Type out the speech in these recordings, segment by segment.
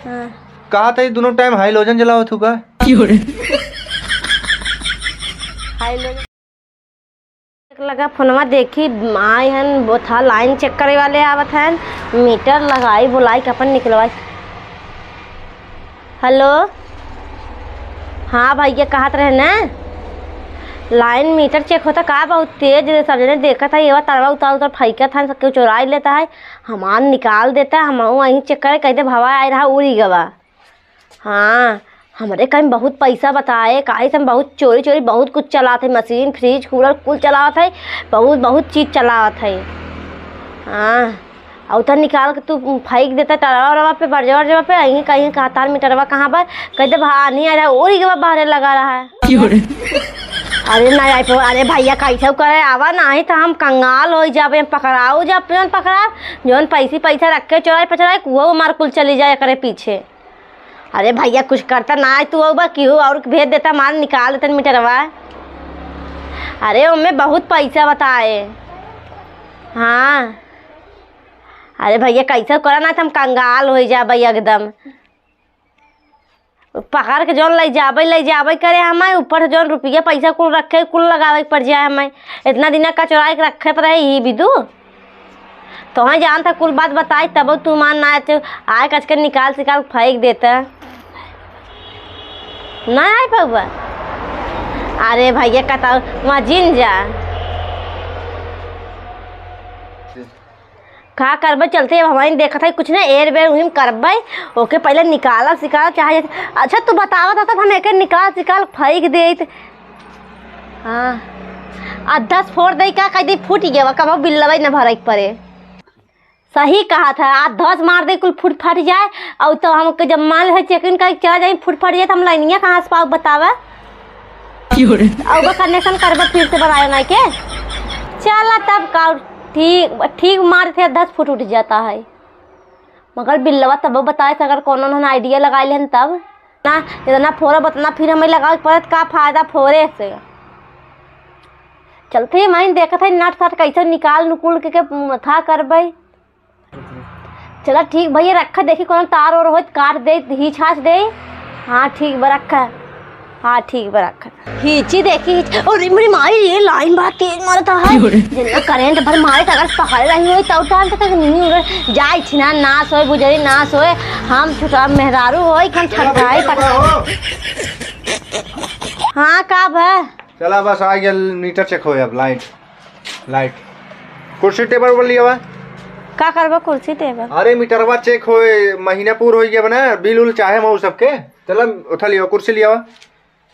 हाँ। कहा था दोनों टाइम हाइलोजन जलाओ थू का हाइलोजन लगा फोनमा देखी आए हन वो था लाइन चेक करे वाले आवत हन मीटर लगाई बुलाई के अपन निकलवाई। हेलो हाँ भैया कहत रहे ना लाइन मीटर चेक होता का बहुत तेज सब जने देखा था ये तरवा उतार उतार फैका था सबके चुराई लेता है हमान निकाल देता है हम वहीं चेक करे कहते भवा आए रहा उड़ी गवा। हाँ हमारे कहीं बहुत पैसा बताए काहे से हम बहुत चोरी चोरी बहुत कुछ चलाते मशीन फ्रिज कूलर कुल चलावत है बहुत चीज़ चलावत है। हाँ और उधर निकाल के तू फेंक देता टरवा वरवा पे बरजवा वरजवा पे यहीं कहीं कहता मीटरवा कहाँ पर कहते भा नहीं आ रहा उड़ी गवा बाहर लगा रहा है। अरे ना अरे भैया कैसे करे आवा नहीं तो हम कंगाल हो जाए पकड़ाओ जब पकड़ा जौन पैसा रख के चोराई पचराए वो मार कुल चली जाए करे पीछे। अरे भैया कुछ करता ना है तू क्यों और भेज देता मार निकाल देता मीटरवा। अरे उनमें बहुत पैसा बताए। हाँ अरे भैया कैसे करा ना तो हम कंगाल हो जाए एकदम पकड़ के जौन ले जाबे करे हमें ऊपर जौन रुपया पैसा कुल रखे कुल लगावे पड़ जाए हमें इतना दिन का चुराई के रखे तो रहे ही बिदू तो हाँ जान था कुल बात बताई तब तू मान ना आए कच के निकाल सिकाल फेंक देता ना आए पौवा। अरे भैया कहता वहाँ जिन जा का करबे चलते अब हमारी देखा था कुछ ना एर बेर उहिम करबे ओके पहले निकाला सिकाल चाहे। अच्छा तू बतावा था हम एक निकाल सिकाल फेंक दे। हाँ 10 फोड़ दे का कह दी फूट गया कब बिल्लवा न भर पड़े। सही कहा था 10 मार दे कुल फूट फट जाए और तो हमको जब मान है चेकिंग का चला जाए फूट फट जाए तो हम लाइनिया कहाँ से पाओ बतावा और कनेक्शन करबे फिर से बनाए ना के चला तब का ठीक मार थे 10 फुट उठ जाता है मगर बिल्लवा तब बताए अगर कोनो आइडिया लगा लेन तब ना इतना फोड़ा बतना फिर हमें लगा पड़त का फायदा फोड़े से। चलते मैं देखा था नट सट कैसे निकाल नुकुल के था करबे। चला ठीक भैया रखा देखी कोनो तार और हो काट दे हिच हाच दे। हाँ ठीक बा रखा। हाँ ठीक बा रखा हिची देखी और मेरी माई ये लाइन बहुत तेज मारता है जितना करंट भर मारे अगर पकड़ रही हो तब टाइम तक नहीं उड़ जाए छिना नाश होए गुजरी नाश होए हम छोटा मेहरारू होए हम छटकाई हाँ का भा चला बस आ गया मीटर चेक हो अब लाइट कुर्सी टेबल पर लिया का करबा कुर्सी टेबल। अरे मीटरवा चेक हो महीना पूरा हो गया बना बिल उल चाहे मऊ सबके चला उठा लिया कुर्सी लिया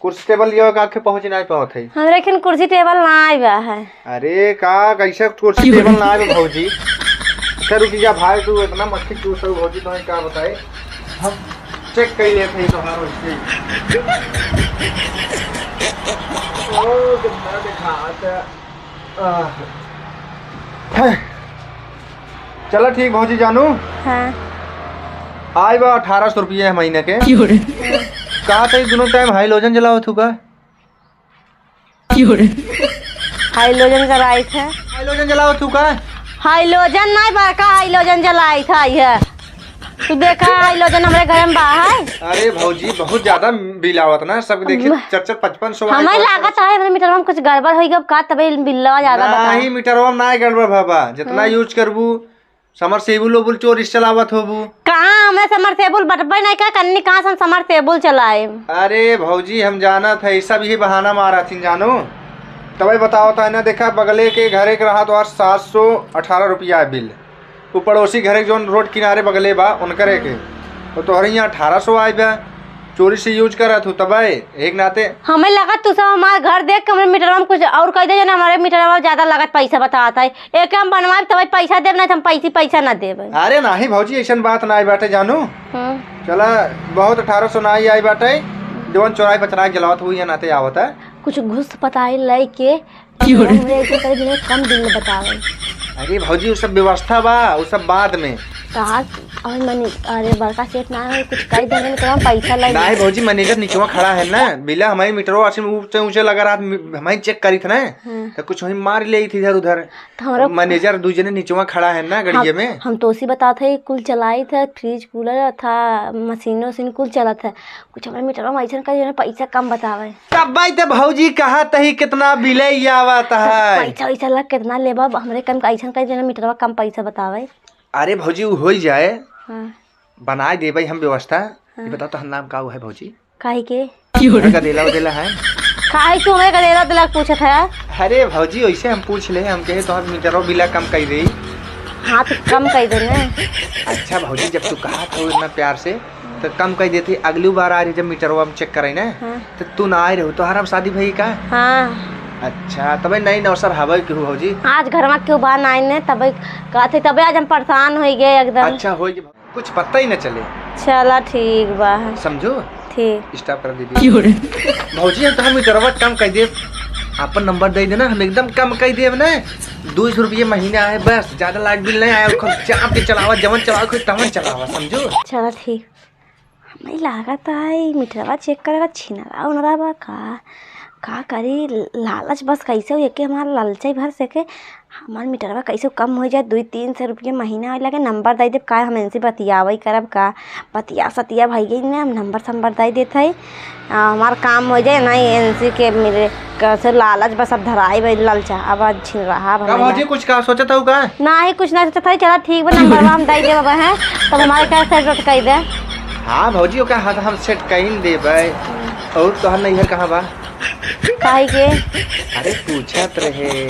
कुर्सी टेबल लिया का आके पहुंच नहीं पावत है हमरे खन कुर्सी टेबल ना आइबा है। अरे का कैसे कुर्सी टेबल ना आइबा भौजी सर रुकिया भाई तू इतना मस्ती क्यों सर भौजी तुम्हें क्या बताए हम चेक कर लिए थे तुम्हारा उसके ओ कितना दिखाता चलो ठीक भौजी जानू। हाँ आए बा 1800 रुपये महीने के कहा था दोनों टाइम हाइलोजन जलाओ थू का हाइलोजन जलाई था हाइलोजन जलाओ थू का हाइलोजन नहीं बड़का हाइलोजन जलाई था ये तू देखा हाइलोजन हमारे घर में बाहर। अरे भौजी बहुत ज्यादा बिल आवत ना सब देखिए 400-500 हमें लागत है मीटर में कुछ गड़बड़ होई गब का तबे बिलवा ज्यादा बता नहीं मीटरवा में ना गड़बड़ बाबा जितना यूज करबू समरसेबुल ओबुल चोरी चलावत होबू कहाँ हमें समरसेबुल बटबे नहीं का कन्नी कहाँ से समरसेबुल चलाए। अरे भौजी हम जाना था ऐसा भी बहाना मारा थी जानो तब बताओ था ना देखा बगले के घरे के रहा तो 718 रुपया है बिल वो पड़ोसी घरे जो रोड किनारे बगले बा उनकरे के तो तोहरे यहाँ 1800 आए बा चोरी से यूज करा तू तब एक नाते हमें लगा तू सब हमारे घर देख के हमारे मीटर में कुछ और कह दे हमारे मीटर में ज्यादा लागत पैसा बताता है एक हम बनवाए तब पैसा देव ना हम पैसा ना देव। अरे नहीं भौजी ऐसा बात ना आई बाटे जानू चला बहुत 1800 ना आई बाटे जवन चौराई पचराई जलावत हुई है नाते आवत है कुछ घुस पताई लेके कम दिन में बतावे। अरे भौजी वो सब व्यवस्था बा वो सब बाद में कहा और मनी अरे बड़का सेठ ना है कुछ कई देने में कम पैसा लगे नहीं भौजी मैनेजर नीचे खड़ा है ना बिला हमारी मीटरो ऊंचे ऊंचे लगा रहा हमारी चेक करी थी ना तो कुछ वही मार ले थी इधर उधर तो मैनेजर दूसरे नीचे खड़ा है ना गड़िए में। हम तो उसी बता थे कुल चलाई था फ्रिज कूलर था मशीनों से कुल चला था कुछ हमारे मीटर में ऐसा कर पैसा कम बतावे तब भाई तो भौजी कहा तही कितना बिल आवता है पैसा वैसा लग कितना लेबा हमारे कम ऐसा कर मीटर कम पैसा बतावे। अरे भौजी हो जाए बना दे भाई हम व्यवस्था। ये बताओ तो हम नाम का है भौजी काहे के गदेला उदेला है काहे तू हमें गदेला उदेला पूछत है। अरे भौजी वैसे हम पूछ ले हम कहे तो मीटरों बिला कम कर दे। हाँ तो कम कर दे ना। अच्छा भौजी जब तू कहा था इतना प्यार से तो कम कर देती अगली बार आ रही जब मीटरों हम चेक करे ना तो तू ना आए रहो तो हर शादी भाई का। हाँ अच्छा तब नहीं नौसर हवा क्यों भौजी आज घर में क्यों बाहर आए ने तब कहते तब आज हम परेशान हो गए एकदम। अच्छा हो कुछ पता ही न चले। चला ठीक बा समझो ठीक स्टॉप कर दीजिए भौजी हम तो हम मीटरवा कम कर दे अपन नंबर दे देना हम एकदम कम कर दे ना 200 रुपये महीना है बस ज्यादा लाइट बिल नहीं आया चाप के चलावा जवन चलावा कोई तवन चलावा समझो। चला ठीक हमें लागत है मीटरवा चेक करेगा छिनरा उनरा बा का करी लालच बस कैसे हो कि हमारा लालच भर सके हमारे मीटरवा कैसे कम हो जाए 200-300 रुपये महीना लगे नंबर दे दे का हम इनसे बतियावई करब का बतिया सतिया भाई गई ना हम नंबर दे देते है हमारा काम हो जाए नहीं इनसे के मेरे कैसे लालच बस अब धराई भाई लालचा अब आज छिन रहा भौजी कुछ का सोचा था का ना ही कुछ ना सोचा था। चला ठीक बा नंबर हम दे दे बाबा है तब हमारे क्या सेट रोट कर दे। हाँ भौजी का हाथ हम सेट कहीं दे भाई और तो हम नहीं कहाँ बा काहे के अरे पूछत रहे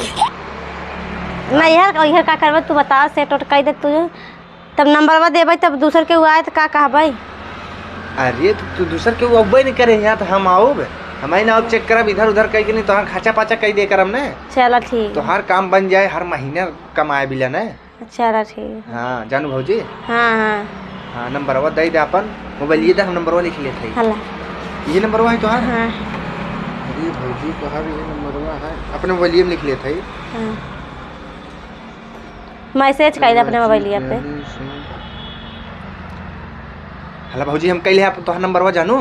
नहीं यार का करबे तू बता सेट उट कर दे तुझे तब नंबरवा देबै तब दूसर के हुआ है तो का कहबै। अरे तू दूसर के अब्बे नहीं करे यहाँ तो हम आओ हमारे ना चेक करब इधर उधर कह के नहीं तो खाचा पाचा कह दे करब ना। चला ठीक तो हर काम बन जाए हर महीने कमाए बिला ना। चला ठीक हाँ जानू भौजी हाँ हाँ हाँ नंबरवा दे दे अपन मोबाइल ये हम नंबरवा लिख लेते हैं ये नंबरवा है तो हाँ अरे भौजी तो हर ये नंबरवा है अपने मोबाइल में लिख लेते हैं मैसेज कर दे अपने मोबाइल पे। हला भौजी हम कहले आप तोहर नंबरवा जानू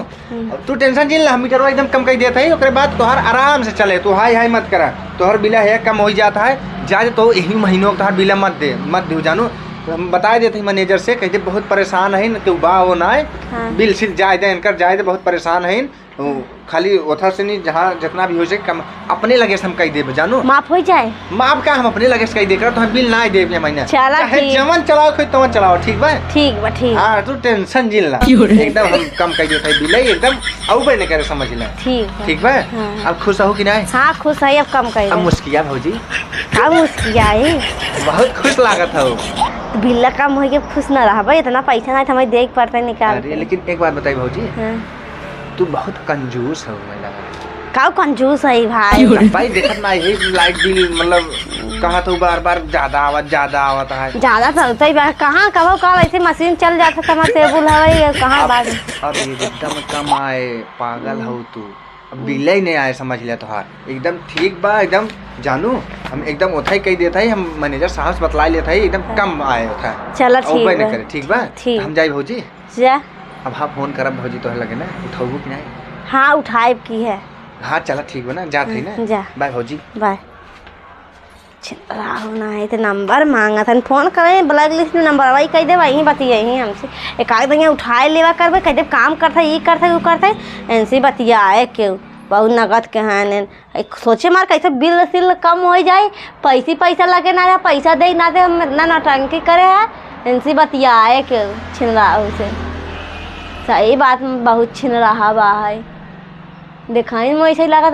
तू टेंशन जिन ला मीटरवा एकदम कम कर देता है ओकरे बाद तोहर आराम से चले तू हाय हाय मत करा तोहर बिला है कम हो जाता है ज्यादा तो यही महीनों तोहर बिला मत दे जानू हम बता देते मैनेजर से कहते बहुत परेशान है कि बा हो ना बिल सिर्फ जाए दे इनकर जाए दे बहुत परेशान है खाली उधर से नहीं जहाँ जितना भी हो सके कम अपने लगे हम कही दे जानू माफ हो जाए माफ का हम अपने लगे कही दे कर तो हम बिल ना दे महीना जमन चलाओ कोई तमन चलाओ ठीक बा ठीक हाँ तू टेंशन जिल ला एकदम हम कम कही देते बिल एकदम अब नहीं करे समझ ला ठीक बा। अब खुश हो कि नहीं। हाँ खुश है अब कम कर अब मुस्किया भौजी हाँ मुस्किया बहुत खुश लागत है बिल्ला कम हो गया खुश न रहा इतना पैसा ना हमें देख पड़ता है निकाल। लेकिन एक बात बताई भौजी तू बहुत कंजूस हो का कंजूस है भाई देखत ना है लाइट बिल मतलब कहाँ तो बार ज्यादा आवत है ज्यादा चलता है कहाँ कब कब ऐसे मशीन चल जाता था टेबुल है कहाँ बात अब एकदम कम आए पागल हो तू बिल ही नहीं आए समझ लिया तोहार एकदम ठीक बा एकदम जानू हम एकदम उठाई कही देता है हम मैनेजर साहब से बतला लेता है एकदम कम आए उठा चलो ठीक नहीं करे ठीक बा हम जाए भौजी जा अब हाँ फोन करब भौजी तो लगे ना उठाऊ कि नहीं। हाँ उठाए की है हाँ चला ठीक बा ना जात है ना जा बाय भौजी बाय। राहु ना है तो नंबर मांगा था फोन करे ब्लैक लिस्ट में नंबर वही कह दे वही बतिया हमसे एक आध दिन उठाए लेवा करबे कह दे काम करता ये करता वो करता ऐसे बतियाए क्यों बहुत नगद के हैं सोचे मार कैसे बिल सिल कम हो जाए पैसा लगे ना पैसा दे ना दे हम इतना नौटंकी करे है इनसे बतियाए क्यों छिन रहा से सही बात में बहुत छिन रहा बा है दिखाई में ऐसे लगा